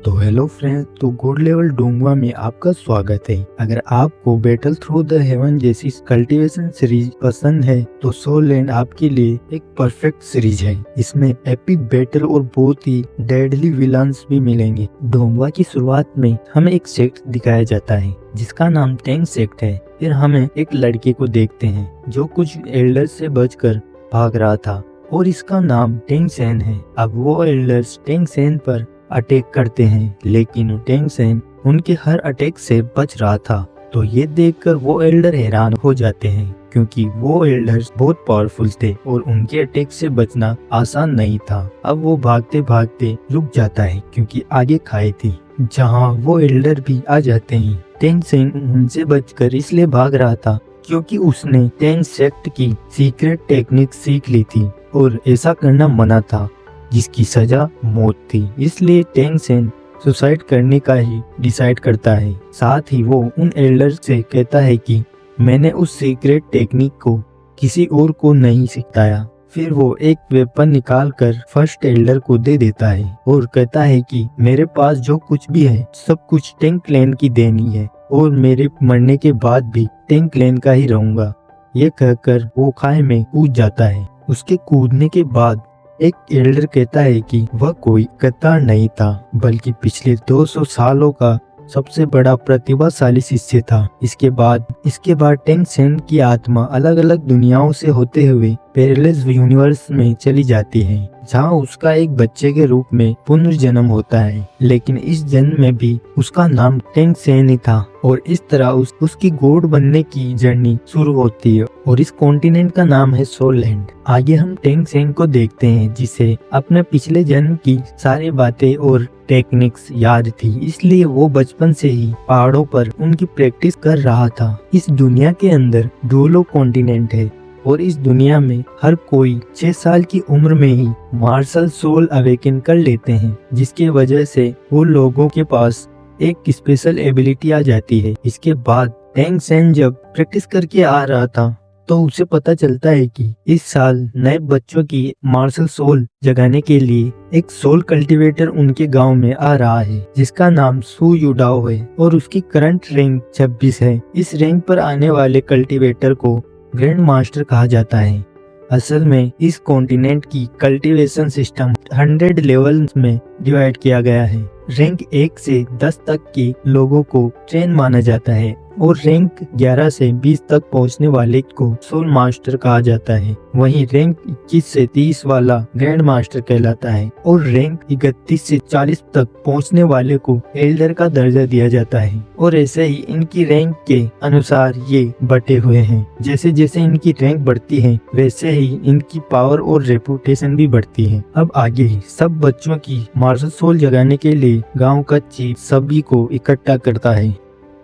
तो hello friends, तो gold level डोंगवा में आपका स्वागत है। अगर आपको बैटल थ्रू द हेवन जैसी कल्टीवेशन सीरीज पसंद है तो सोल लैंड आपके लिए एक परफेक्ट सीरीज है। इसमें एपिक बैटल और बहुत ही डेडली विलन्स भी मिलेंगे। डोंगवा की शुरुआत में हमें एक सेक्ट दिखाया जाता है जिसका नाम टेंग सेक्ट है। फिर हमें एक लड़के को देखते हैं जो कुछ एल्डर से बचकर भाग रहा था और इसका नाम टेंग सेन है। अब वो एल्डर्स टेंग सेन पर अटैक करते हैं, लेकिन टेंग सेन उनके हर अटैक से बच रहा था। तो ये देखकर वो एल्डर हैरान हो जाते हैं क्योंकि वो एल्डर्स बहुत पावरफुल थे और उनके अटैक से बचना आसान नहीं था। अब वो भागते भागते रुक जाता है क्योंकि आगे खाई थी, जहाँ वो एल्डर भी आ जाते हैं। टेंग सेन उनसे बचकर इसलिए भाग रहा था क्योंकि उसने टेंग सेक्ट की सीक्रेट टेक्निक सीख ली थी और ऐसा करना मना था जिसकी सजा मौत थी। इसलिए टेंग सेन सुसाइड करने का ही डिसाइड करता है। साथ ही वो उन एल्डर से कहता है कि मैंने उस सीक्रेट टेक्निक को किसी और को नहीं सिखाया। फिर वो एक वेपन निकाल कर फर्स्ट एल्डर को दे देता है और कहता है कि मेरे पास जो कुछ भी है सब कुछ टेंग क्लैन की देनी है और मेरे मरने के बाद भी टेंग क्लैन का ही रहूंगा। ये कहकर वो खाई में कूद जाता है। उसके कूदने के बाद एक एल्डर कहता है कि वह कोई कतार नहीं था बल्कि पिछले 200 सालों का सबसे बड़ा प्रतिभाशाली शिष्य था। इसके बाद टेंग सेन की आत्मा अलग अलग दुनियाओं से होते हुए पैरेलल यूनिवर्स में चली जाती है, जहाँ उसका एक बच्चे के रूप में पुनर्जन्म होता है। लेकिन इस जन्म में भी उसका नाम टेंग सेन ही था और इस तरह उसकी गॉड बनने की जर्नी शुरू होती है और इस कॉन्टिनेंट का नाम है सोल लैंड। आगे हम टेंग सेन को देखते हैं जिसे अपने पिछले जन्म की सारी बातें और टेक्निक्स याद थी, इसलिए वो बचपन से ही पहाड़ों पर उनकी प्रैक्टिस कर रहा था। इस दुनिया के अंदर 2 लोग कॉन्टिनेंट है और इस दुनिया में हर कोई 6 साल की उम्र में ही मार्शल सोल अवेकन कर लेते हैं, जिसके वजह से वो लोगों के पास एक स्पेशल एबिलिटी आ जाती है। इसके बाद टेंग सेन जब प्रैक्टिस करके आ रहा था तो उसे पता चलता है कि इस साल नए बच्चों की मार्शल सोल जगाने के लिए एक सोल कल्टीवेटर उनके गांव में आ रहा है जिसका नाम सू युडाओ है और उसकी करंट रैंक 26 है। इस रैंक पर आने वाले कल्टीवेटर को ग्रैंड मास्टर कहा जाता है। असल में इस कॉन्टिनेंट की कल्टीवेशन सिस्टम 100 लेवल्स में डिवाइड किया गया है। रैंक 1 से 10 तक के लोगों को ट्रेन माना जाता है और रैंक 11 से 20 तक पहुंचने वाले को सोल मास्टर कहा जाता है। वहीं रैंक 21 से 30 वाला ग्रैंड मास्टर कहलाता है और रैंक 31 से 40 तक पहुंचने वाले को एल्डर का दर्जा दिया जाता है। और ऐसे ही इनकी रैंक के अनुसार ये बटे हुए हैं। जैसे जैसे इनकी रैंक बढ़ती है वैसे ही इनकी पावर और रेपुटेशन भी बढ़ती है। अब आगे सब बच्चों की मार्शल सोल जगाने के लिए गाँव का चीफ सभी को इकट्ठा करता है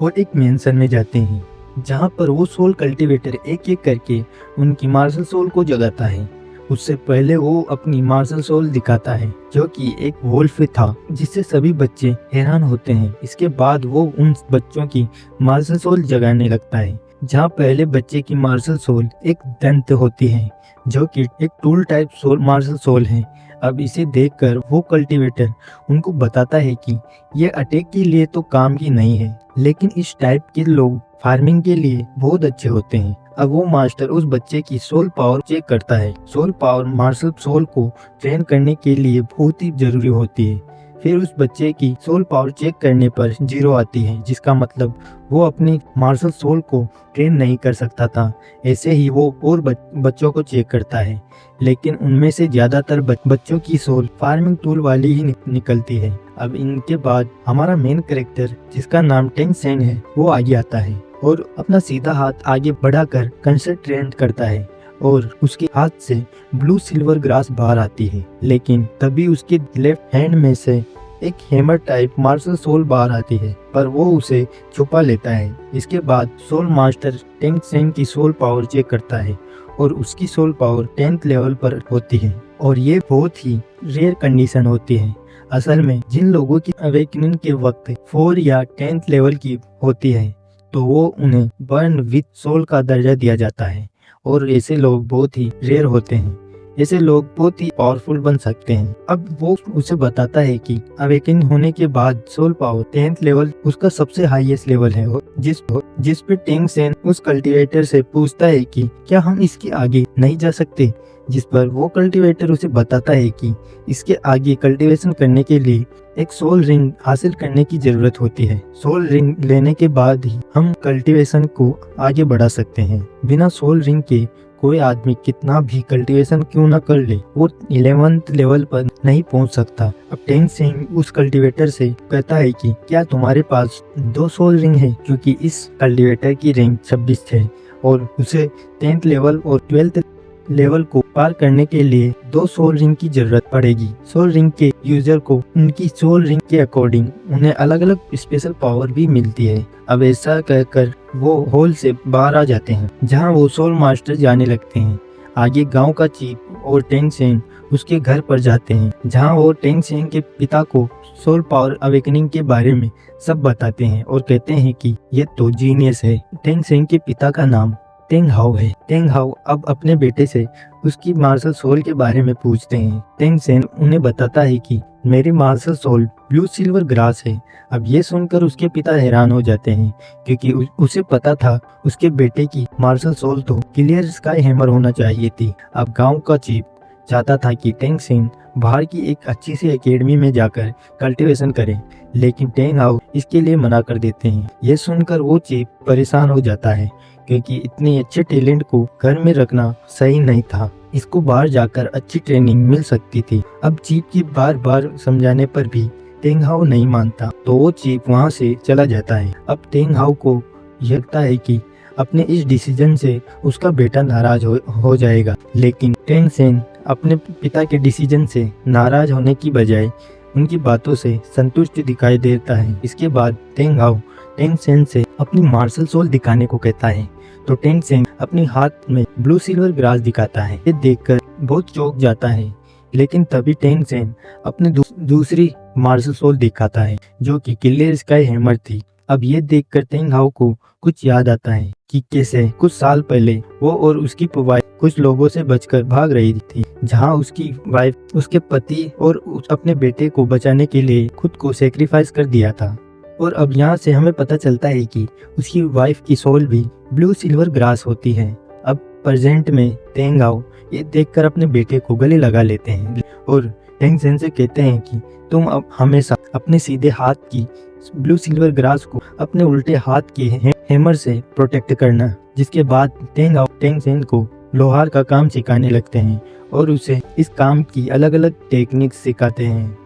और एक मेंशन में जाते हैं जहां पर वो सोल कल्टीवेटर एक एक करके उनकी मार्शल सोल को जगाता है। उससे पहले वो अपनी मार्शल सोल दिखाता है जो कि एक वोल्फ था, जिससे सभी बच्चे हैरान होते हैं। इसके बाद वो उन बच्चों की मार्शल सोल जगाने लगता है, जहां पहले बच्चे की मार्शल सोल एक दंत होती है जो कि एक tool type soul martial soul है। अब इसे देखकर वो कल्टीवेटर उनको बताता है कि ये अटैक के लिए तो काम की नहीं है, लेकिन इस टाइप के लोग फार्मिंग के लिए बहुत अच्छे होते हैं। अब वो मास्टर उस बच्चे की सोल पावर चेक करता है। सोल पावर मार्शल सोल को ट्रेन करने के लिए बहुत ही जरूरी होती है। फिर उस बच्चे की सोल पावर चेक करने पर 0 आती है, जिसका मतलब वो अपनी मार्शल सोल को ट्रेन नहीं कर सकता था। ऐसे ही वो और बच्चों को चेक करता है, लेकिन उनमें से ज्यादातर बच्चों की सोल फार्मिंग टूल वाली ही निकलती है। अब इनके बाद हमारा मेन कैरेक्टर जिसका नाम टेंग सेन है वो आगे आता है और अपना सीधा हाथ आगे बढ़ाकर कंसंट्रेट करता है और उसके हाथ से ब्लू सिल्वर ग्रास बाहर आती है। लेकिन तभी उसके लेफ्ट हैंड में से एक हैमर टाइप मार्शल सोल बाहर आती है, पर वो उसे छुपा लेता है। इसके बाद सोल मास्टर टेंग सेन की सोल पावर चेक करता है और उसकी सोल पावर 10th लेवल पर होती है और ये बहुत ही रेयर कंडीशन होती है। असल में जिन लोगों की अवेकनिंग के वक्त 4 या 10th लेवल की होती है तो वो उन्हें बर्न विथ सोल का दर्जा दिया जाता है और ऐसे लोग बहुत ही रेयर होते हैं। ऐसे लोग बहुत ही पावरफुल बन सकते हैं। अब वो उसे बताता है कि अवेकन होने के बाद सोल पावर 10th लेवल उसका सबसे हाईएस्ट लेवल है, और जिस पे टेंग सेन उस कल्टीवेटर से पूछता है कि क्या हम इसके आगे नहीं जा सकते, जिस पर वो कल्टीवेटर उसे बताता है कि इसके आगे कल्टीवेशन करने के लिए एक सोल रिंग हासिल करने की जरूरत होती है। सोल रिंग लेने के बाद ही हम कल्टीवेशन को आगे बढ़ा सकते हैं। बिना सोल रिंग के कोई आदमी कितना भी कल्टीवेशन क्यों न कर ले, वो 11th लेवल पर नहीं पहुंच सकता। अब टेंग सेन उस कल्टीवेटर से कहता है कि क्या तुम्हारे पास 2 सोल रिंग है, क्योंकि इस कल्टीवेटर की रैंक 26 है और उसे 10th लेवल और 12th लेवल को पार करने के लिए 2 सोल रिंग की जरूरत पड़ेगी। सोल रिंग के यूजर को उनकी सोल रिंग के अकॉर्डिंग उन्हें अलग अलग स्पेशल पावर भी मिलती है। अब ऐसा कहकर वो होल से बाहर आ जाते हैं, जहां वो सोल मास्टर जाने लगते हैं। आगे गांव का चीफ और टेंग सेन उसके घर पर जाते हैं, जहां वो टेंग सेन के पिता को सोल पावर अवेकनिंग के बारे में सब बताते हैं और कहते हैं कि ये तो जीनियस है। टेंग सेन के पिता का नाम टेंग हाउ है। टेंग हाउ अब अपने बेटे से उसकी मार्शल सोल के बारे में पूछते हैं। टेंग सेन उन्हें बताता है कि मेरी martial soul blue silver grass है। अब ये सुनकर उसके पिता हैरान हो जाते हैं, क्योंकि उसे पता था उसके बेटे की मार्शल सोल तो क्लियर स्काई हैमर होना चाहिए थी। अब गांव का चीफ चाहता था कि टेंग सेन बाहर की एक अच्छी सी एकेडमी में जाकर कल्टीवेशन करे, लेकिन टेंग हाउ इसके लिए मना कर देते हैं। ये सुनकर वो चीफ परेशान हो जाता है, क्योंकि इतने अच्छे टैलेंट को घर में रखना सही नहीं था। इसको बाहर जाकर अच्छी ट्रेनिंग मिल सकती थी। अब चीफ की बार बार समझाने पर भी टेंग हाउ नहीं मानता, तो वो चीफ वहाँ से चला जाता है। अब टेंग हाउ को लगता है कि अपने इस डिसीजन से उसका बेटा नाराज हो जाएगा, लेकिन टेंग सेन अपने पिता के डिसीजन से नाराज होने की बजाय उनकी बातों से संतुष्ट दिखाई देता है। इसके बाद टेंग हाउ टेंग सेन से अपनी मार्शल सोल दिखाने को कहता है, तो टेंग सेन अपने हाथ में ब्लू सिल्वर ग्रास दिखाता है। ये देखकर बहुत चौंक जाता है, लेकिन तभी टेंग सेन अपनी दूसरी मार्शल सोल दिखाता है, जो कि क्लियर स्काई हैमर थी। अब ये देखकर टेंग हाउ को कुछ याद आता है कि कैसे कुछ साल पहले वो और उसकी वाइफ कुछ लोगों से बचकर भाग रही थी, जहां उसकी वाइफ उसके पति और अपने बेटे को बचाने के लिए खुद को सेक्रीफाइस कर दिया था। और अब यहाँ से हमें पता चलता है कि उसकी वाइफ की सोल भी ब्लू सिल्वर ग्रास होती है। अब प्रेजेंट में टेंग हाउ ये देखकर अपने बेटे को गले लगा लेते हैं और टेंग सेन से कहते हैं कि तुम अब हमेशा अपने सीधे हाथ की ब्लू सिल्वर ग्रास को अपने उल्टे हाथ के हैमर से प्रोटेक्ट करना। जिसके बाद टेंग हाउ टेंग सेन को लोहार का काम सिखाने लगते हैं और उसे इस काम की अलग अलग टेक्निक सिखाते हैं,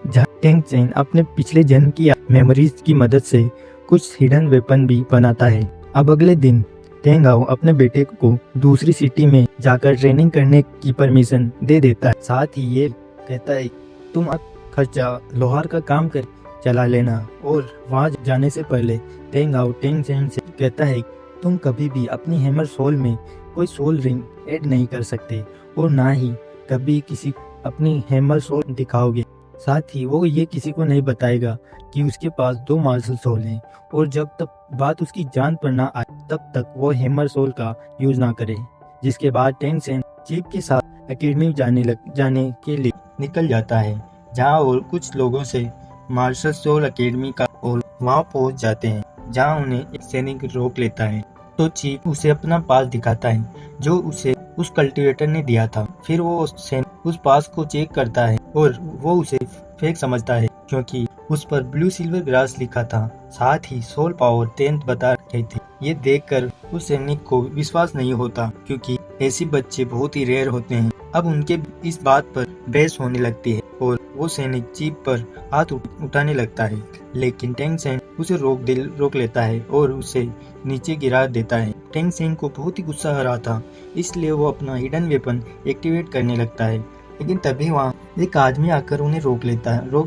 जहाँ टेंग सेन अपने पिछले जन्म की मेमोरीज की मदद से कुछ हिडन वेपन भी बनाता है। अब अगले दिन टेंग हाउ अपने बेटे को दूसरी सिटी में जाकर ट्रेनिंग करने की परमिशन दे देता है। साथ ही ये कहता है तुम अब खर्चा लोहार का काम कर चला लेना। और वहाँ जाने से पहले टेंग हाउ टेंग सेन से कहता है तुम कभी भी अपनी हैमर सोल में कोई सोल रिंग ऐड नहीं कर सकते और ना ही कभी किसी अपनी हैमर सोल दिखाओगे। साथ ही वो ये किसी को नहीं बताएगा कि उसके पास 2 मार्शल सोल हैं, और जब तक बात उसकी जान पर ना आए तब तक वो हैमर सोल का यूज ना करे। जिसके बाद टेंग सेन चीफ के साथ एकेडमी जाने के लिए निकल जाता है, जहाँ वो कुछ लोगों से मार्शल सोल एकेडमी का और वहाँ पहुँच जाते हैं, जहाँ उन्हें एक सैनिक रोक लेता है। तो चीफ उसे अपना पास दिखाता है जो उसे उस कल्टीवेटर ने दिया था। फिर वो उस पास को चेक करता है और वो उसे फेक समझता है, क्योंकि उस पर ब्लू सिल्वर ग्रास लिखा था, साथ ही सोल पावर 10th बता रही थी। ये देखकर उस सैनिक को विश्वास नहीं होता, क्योंकि ऐसे बच्चे बहुत ही रेयर होते हैं। अब उनके इस बात पर बहस होने लगती है और वो सैनिक चीफ पर हाथ उठाने लगता है, लेकिन टेंग सेन उसे रोक लेता है और उसे नीचे गिरा देता है। टेंग सेन को बहुत ही गुस्सा आ रहा था, इसलिए वो अपना हिडन वेपन एक्टिवेट करने लगता है, लेकिन तभी वहाँ एक आदमी आकर उन्हें रोक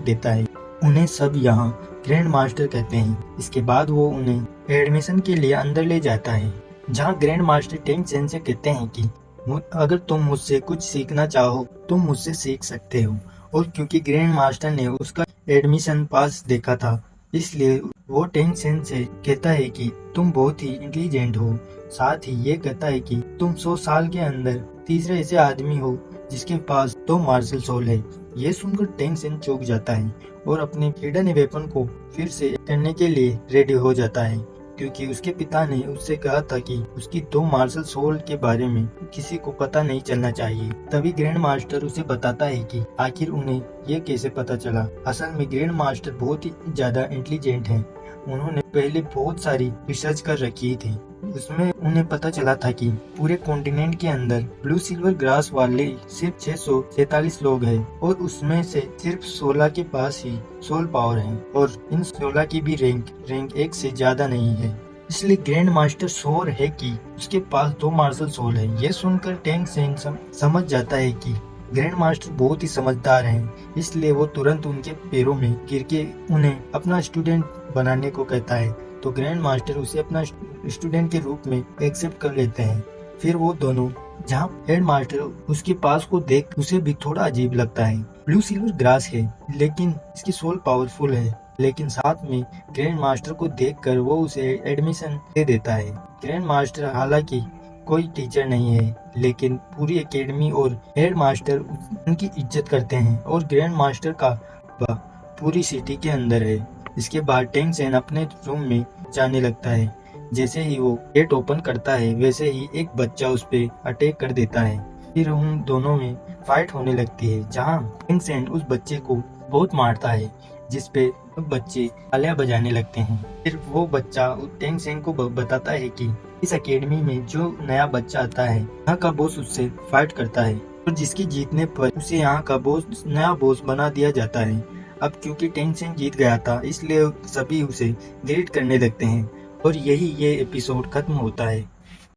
देता है। उन्हें सब यहाँ ग्रैंड मास्टर कहते हैं। इसके बाद वो उन्हें एडमिशन के लिए अंदर ले जाता है, जहाँ ग्रैंड मास्टर टेंग सेन से कहते हैं कि अगर तुम मुझसे कुछ सीखना चाहो तुम मुझसे सीख सकते हो। और क्योंकि ग्रैंड मास्टर ने उसका एडमिशन पास देखा था, इसलिए वो टेंग सेन से कहता है कि तुम बहुत ही इंटेलिजेंट हो। साथ ही ये कहता है कि तुम 100 साल के अंदर तीसरा ऐसे आदमी हो जिसके पास 2 मार्शल सोल है। ये सुनकर टेंग सेन चौंक जाता है और अपने हिडन वेपन को फिर से करने के लिए रेडी हो जाता है, क्योंकि उसके पिता ने उससे कहा था कि उसकी 2 मार्शल सोल के बारे में किसी को पता नहीं चलना चाहिए। तभी ग्रैंड मास्टर उसे बताता है कि आखिर उन्हें ये कैसे पता चला। असल में ग्रैंड मास्टर बहुत ही ज्यादा इंटेलिजेंट हैं। उन्होंने पहले बहुत सारी रिसर्च कर रखी थी। उसमें उन्हें पता चला था कि पूरे कॉन्टिनेंट के अंदर ब्लू सिल्वर ग्रास वाले सिर्फ 647 लोग हैं और उसमें से सिर्फ 16 के पास ही सोल पावर है और इन 16 की भी रैंक 1 से ज्यादा नहीं है। इसलिए ग्रैंड मास्टर श्योर है कि उसके पास 2 मार्शल सोल है। ये सुनकर टेंग सेन समझ जाता है कि ग्रैंड मास्टर बहुत ही समझदार हैं, इसलिए वो तुरंत उनके पैरों में गिर के उन्हें अपना स्टूडेंट बनाने को कहता है। तो ग्रैंड मास्टर उसे अपना स्टूडेंट के रूप में एक्सेप्ट कर लेते हैं। फिर वो दोनों जहाँ हेड मास्टर उसके पास को देख उसे भी थोड़ा अजीब लगता है। ब्लू सिल्वर ग्रास है लेकिन इसकी सोल पावरफुल है, लेकिन साथ में ग्रैंड मास्टर को देखकर वो उसे एडमिशन दे देता है। ग्रैंड मास्टर हालांकि कोई टीचर नहीं है, लेकिन पूरी एकेडमी और हेड मास्टर उनकी इज्जत करते हैं और ग्रैंड मास्टर का पूरी सिटी के अंदर है। इसके बाद टेंग सेन अपने रूम में जाने लगता है। जैसे ही वो गेट ओपन करता है वैसे ही एक बच्चा उस पे अटैक कर देता है। फिर उन दोनों में फाइट होने लगती है, जहाँ टेंग सेन उस बच्चे को बहुत मारता है, जिसपे बच्चे तालियां बजाने लगते हैं। फिर वो बच्चा टेंग सेन को बताता है कि इस एकेडमी में जो नया बच्चा आता है यहाँ का बॉस उससे फाइट करता है और जिसकी जीतने पर उसे यहाँ का बॉस नया बॉस बना दिया जाता है। अब क्योंकि टेंग सेन जीत गया था इसलिए सभी उसे ग्रेट करने लगते हैं और यही ये एपिसोड खत्म होता है।